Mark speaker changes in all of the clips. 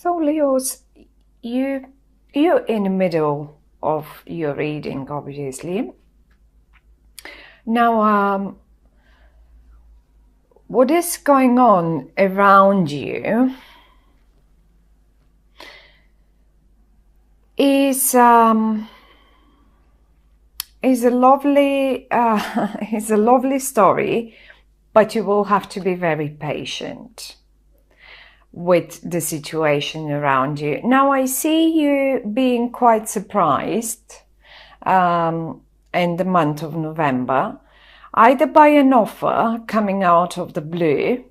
Speaker 1: So, Leos, you're in the middle of your reading, obviously. Now, what is going on around you is a lovely is a lovely story, but you will have to be very patient with the situation around you. Now, I see you being quite surprised in the month of November, either by an offer coming out of the blue,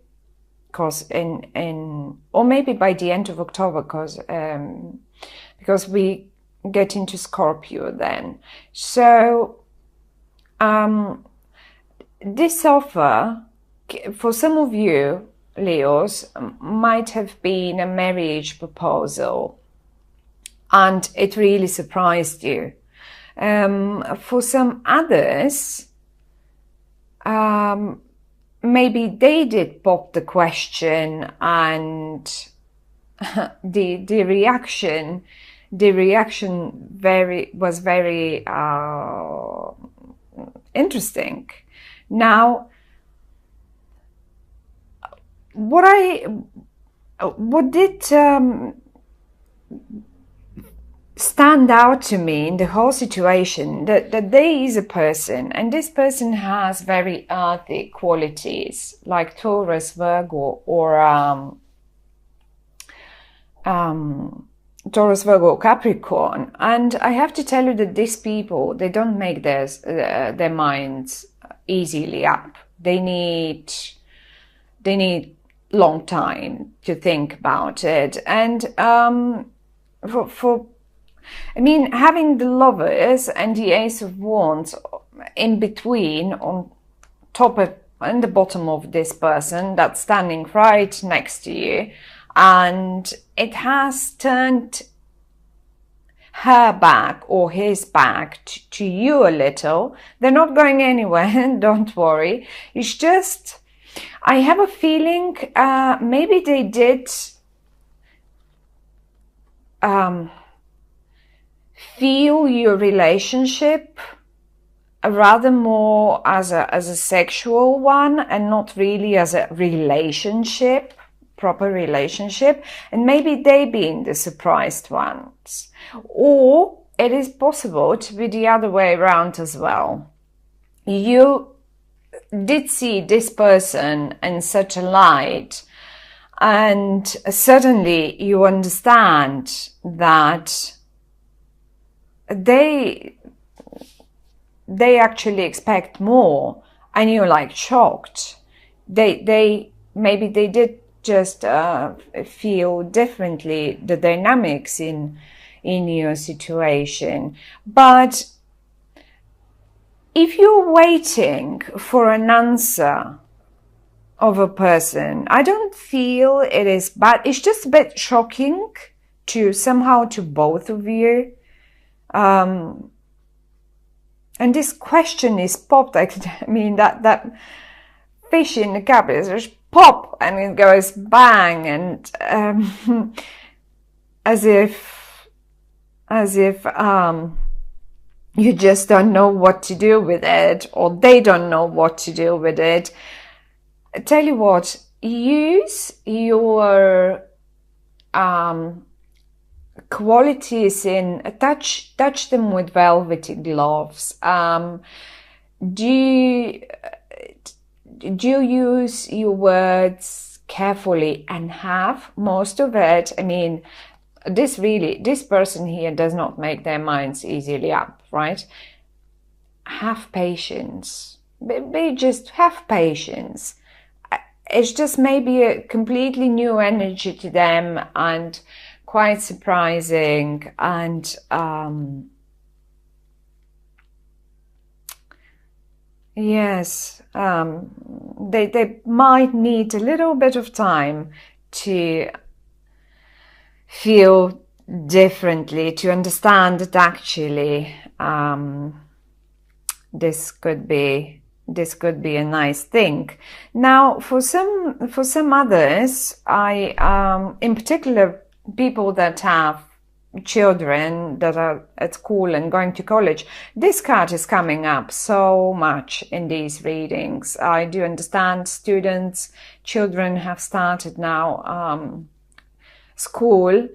Speaker 1: because or maybe by the end of October, because we get into Scorpio then. So this offer, for some of you, Leos, might have been a marriage proposal, and it really surprised you. For some others, maybe they did pop the question, and the reaction was very interesting. Now, what did stand out to me in the whole situation, that there is a person, and this person has very earthy qualities, like Taurus, Virgo, or Taurus, Virgo, Capricorn. And I have to tell you that these people, they don't make their minds easily up. They need long time to think about it. And having the Lovers and the Ace of Wands in between, on top and the bottom of this person that's standing right next to you, and it has turned her back or his back to you a little. They're not going anywhere, don't worry. It's just, I have a feeling maybe they did feel your relationship rather more as a sexual one, and not really as a relationship, proper relationship, and maybe they being the surprised ones. Or it is possible to be the other way around as well. You did see this person in such a light, and suddenly you understand that they actually expect more, and you're like shocked. Maybe they did just feel differently the dynamics in your situation. But if you're waiting for an answer of a person, I don't feel it is bad. It's just a bit shocking to both of you. And this question is popped. That fish in the cup is just pop, and it goes bang, and as if you just don't know what to do with it, or they don't know what to do with it. I tell you what, use your qualities in touch them with velvety gloves. Do use your words carefully, and have most of it. This person here does not make their minds easily up, right? Have patience. Just have patience. It's just maybe a completely new energy to them, and quite surprising, and yes, they might need a little bit of time to feel differently, to understand that actually this could be a nice thing. Now, for some others, I in particular people that have children that are at school and going to college, this card is coming up so much in these readings. I do understand students, children have started now school,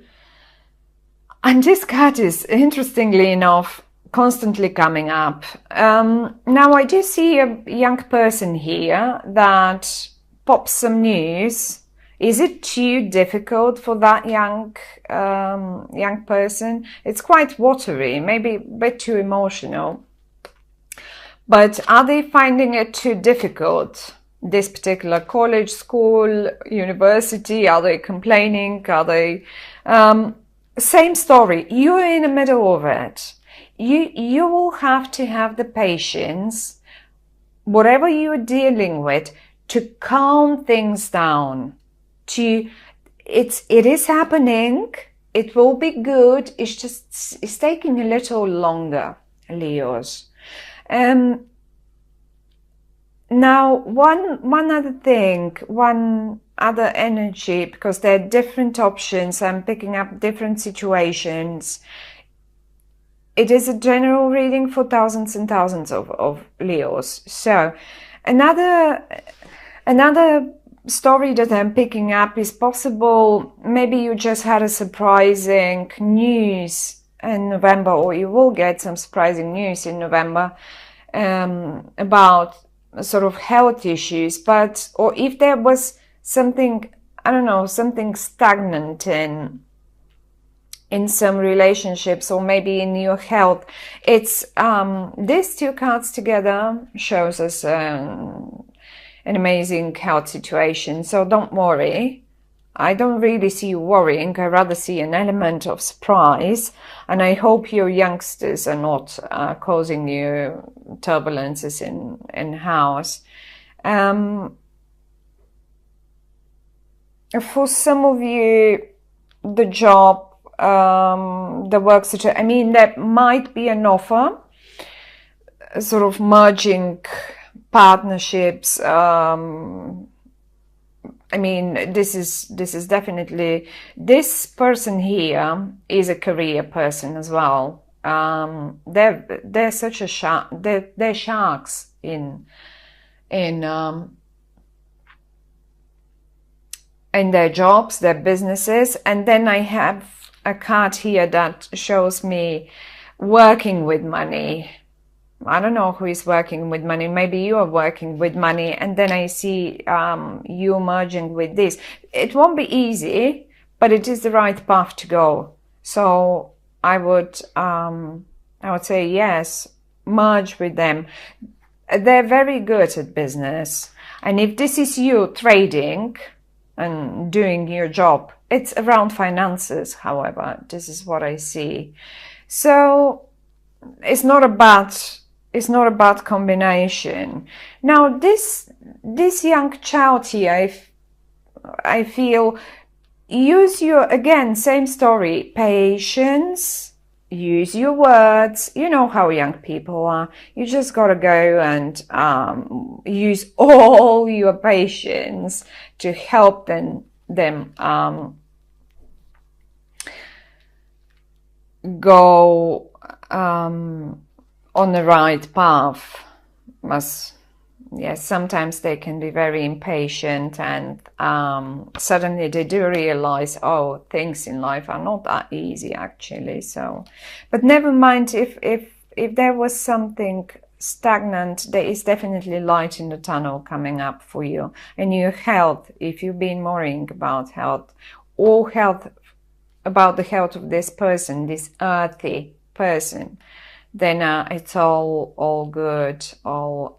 Speaker 1: and this card is, interestingly enough, constantly coming up. Now I do see a young person here that pops some news. Is it too difficult for that young person? It's quite watery, maybe a bit too emotional. But are they finding it too difficult? This particular college, school, university, are they complaining? Are they... same story. You're in the middle of it. You will have to have the patience, whatever you're dealing with, to calm things down. It is happening. It will be good. It's taking a little longer, Leos. Now, one other thing, one other energy, because there are different options. I'm picking up different situations. It is a general reading for thousands and thousands of Leos. So another story that I'm picking up is possible. Maybe you just had a surprising news in November, or you will get some surprising news in November about sort of health issues, or if there was something, I don't know, something stagnant in some relationships, or maybe in your health. It's these two cards together shows us an amazing health situation. So don't worry. I don't really see you worrying. I rather see an element of surprise, and I hope your youngsters are not causing you turbulences in house. For some of you, the job, the work situation, I mean, there might be an offer, sort of merging partnerships. I mean, this is definitely, this person here is a career person as well. They're such a shark. They're sharks in their jobs, their businesses. And then I have a card here that shows me working with money. I don't know who is working with money. Maybe you are working with money, and then I see you merging with this. It won't be easy, but it is the right path to go. So I would say yes, merge with them. They're very good at business, and if this is you trading and doing your job, it's around finances. However, this is what I see. So it's not a bad combination. Now, this young child here, I feel, use your, again, same story, patience, use your words. You know how young people are. You just gotta go and use all your patience to help them go on the right path. Yes, sometimes they can be very impatient, and suddenly they do realize, oh, things in life are not that easy actually. So, but never mind, if there was something stagnant, there is definitely light in the tunnel coming up for you. And your health, if you've been worrying about health, or about the health of this person, this earthy person, then it's all good, all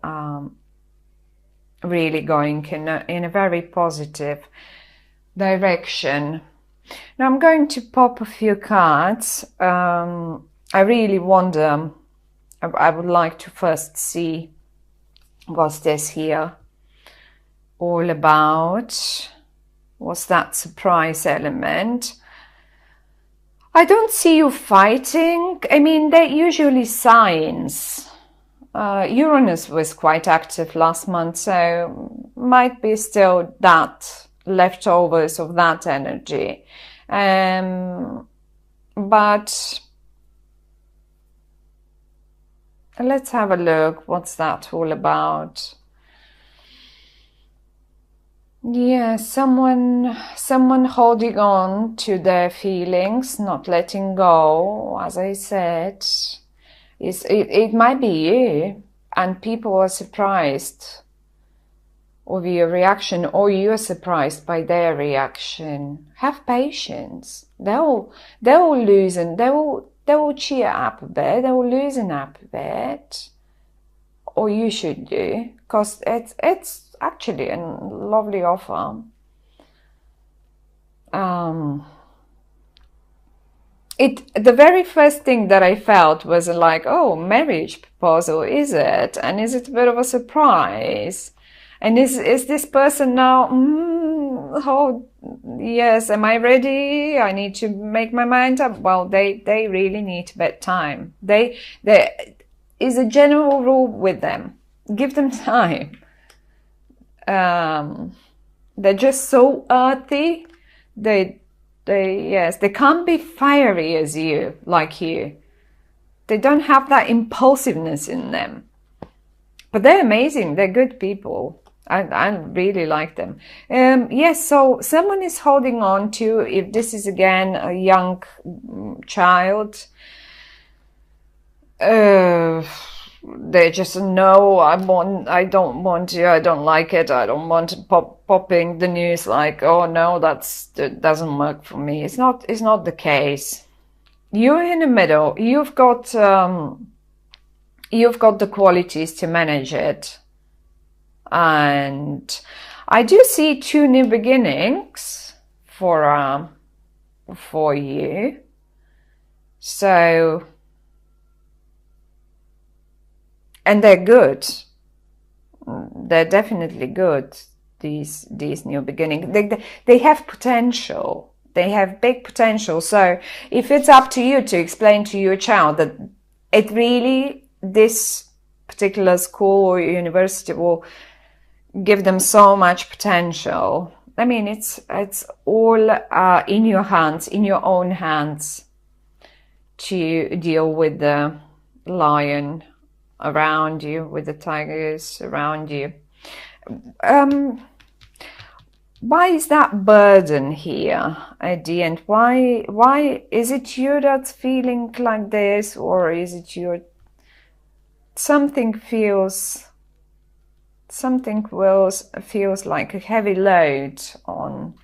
Speaker 1: really going in a very positive direction. Now I'm going to pop a few cards. I really wonder, I would like to first see what's this here all about. What's that surprise element? I don't see you fighting. I mean, they're usually signs. Uranus was quite active last month, so might be still that leftovers of that energy. But let's have a look. What's that all about? Yeah, someone holding on to their feelings, not letting go, as I said. It might be you, and people are surprised of your reaction, or you're surprised by their reaction. Have patience. They'll loosen. They will cheer up a bit. They will loosen up a bit, or you should do, because it's actually a lovely offer. The very first thing that I felt was like, oh, marriage proposal, is it? And is it a bit of a surprise? And is this person now, oh, yes, am I ready? I need to make my mind up. Well, they really need a bit time. There is a general rule with them. Give them time. They're just so earthy. They can't be fiery as you, like you. They don't have that impulsiveness in them. But they're amazing. They're good people. I really like them. Yes, so someone is holding on to, if this is again a young child, they just no, I don't want to, I don't like it, I don't want to popping the news like, oh no, that doesn't work for me. It's not the case. You're in the middle. You've got the qualities to manage it. And I do see 2 new beginnings for you. So, and they're good. They're definitely good. These new beginnings. They have potential. They have big potential. So if it's up to you to explain to your child that it really, this particular school or university will give them so much potential. I mean, it's all in your hands, in your own hands, to deal with the lion around you, with the tigers around you. Why is that burden here at the end? Why is it you that's feeling like this, or is it something feels like a heavy load on?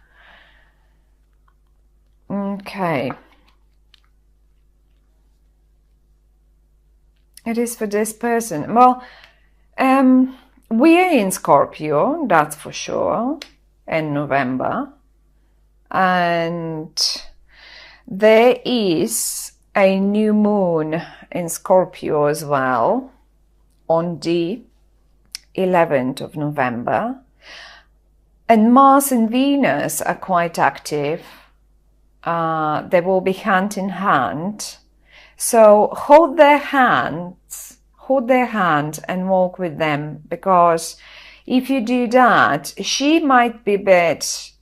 Speaker 1: Okay. It is for this person. Well, we are in Scorpio, that's for sure, in November. And there is a new moon in Scorpio as well on the 11th of November. And Mars and Venus are quite active. They will be hand in hand. So hold their hand and walk with them, because if you do that, she might be a bit,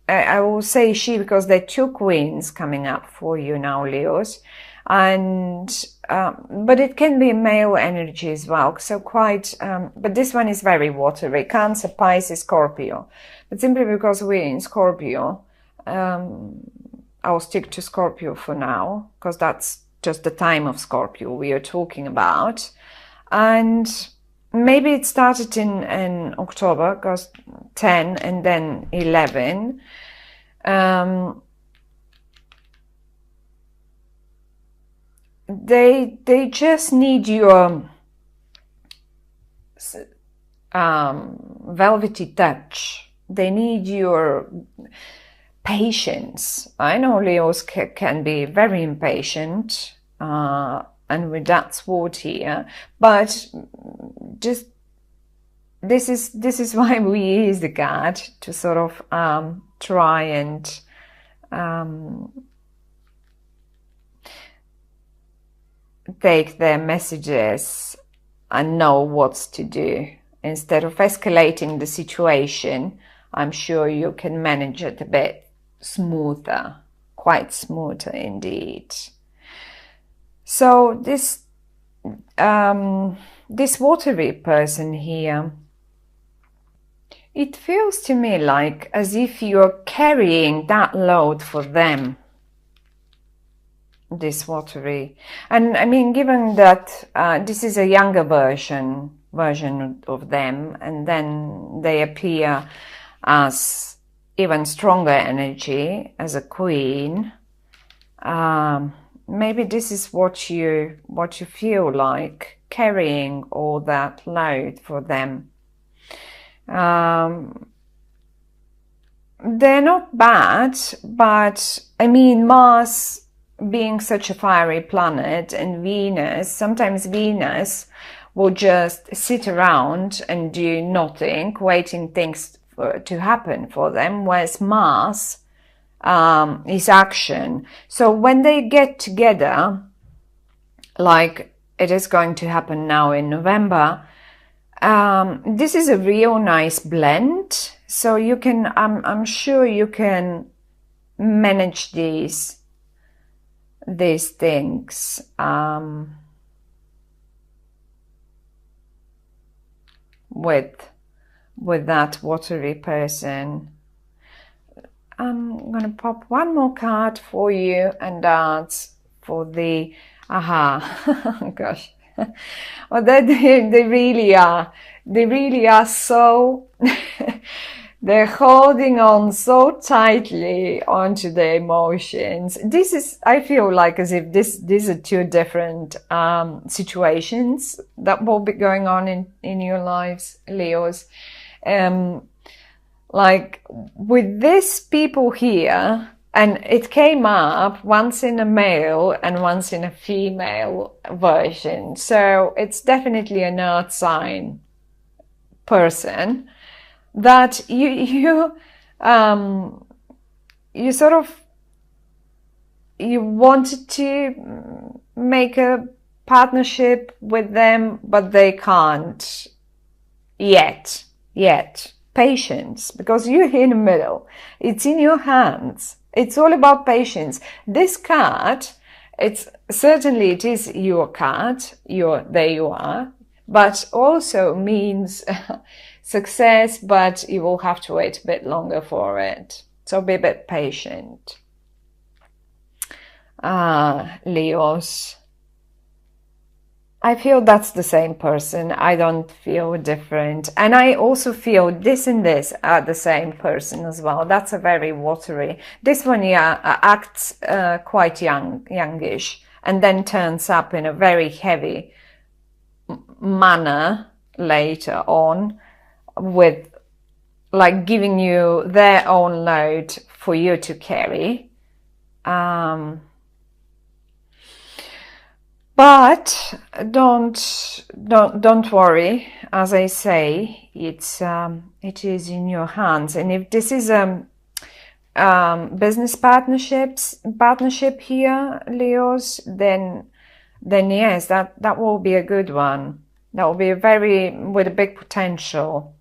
Speaker 1: I will say she, because there are 2 queens coming up for you now, Leos. And, but it can be male energy as well. So quite, but this one is very watery. Cancer, Pisces, Scorpio. But simply because we're in Scorpio, I'll stick to Scorpio for now, because that's just the time of Scorpio we are talking about. And maybe it started in October, because 10 and then 11. They just need your velvety touch. They need your patience. I know Leos can be very impatient, and with that sword here, but just this is why we use the card to sort of try and take their messages and know what to do. Instead of escalating the situation, I'm sure you can manage it a bit smoother quite smoother indeed. So this watery person here, it feels to me like as if you're carrying that load for them, this watery. And I mean, given that this is a younger version of them, and then they appear as even stronger energy as a queen, maybe this is what you feel like, carrying all that load for them. They're not bad, but I mean, Mars being such a fiery planet, and Venus, sometimes Venus will just sit around and do nothing, waiting things to happen for them, whereas Mars is action. So when they get together, like it is going to happen now in November, this is a real nice blend. So you can, I'm sure you can manage these things with that watery person. I'm gonna pop one more card for you, and that's for the gosh. Well, they really are so they're holding on so tightly onto their emotions. This is, I feel like, as if these are two different situations that will be going on in your lives, Leos. Like with these people here, and it came up once in a male and once in a female version. So it's definitely an earth sign person that you sort of, you wanted to make a partnership with them, but they can't yet. Patience, because you're in the middle. It's in your hands. It's all about patience. This card, it is your card. There you are, but also means success, but you will have to wait a bit longer for it. So be a bit patient. Leos. I feel that's the same person. I don't feel different. And I also feel this and this are the same person as well. That's a very watery. This one, yeah, acts quite youngish, and then turns up in a very heavy manner later on, with like giving you their own load for you to carry. But don't worry. As I say, it is in your hands. And if this is a business partnership here, Leos, then yes, that will be a good one. That will be with a big potential.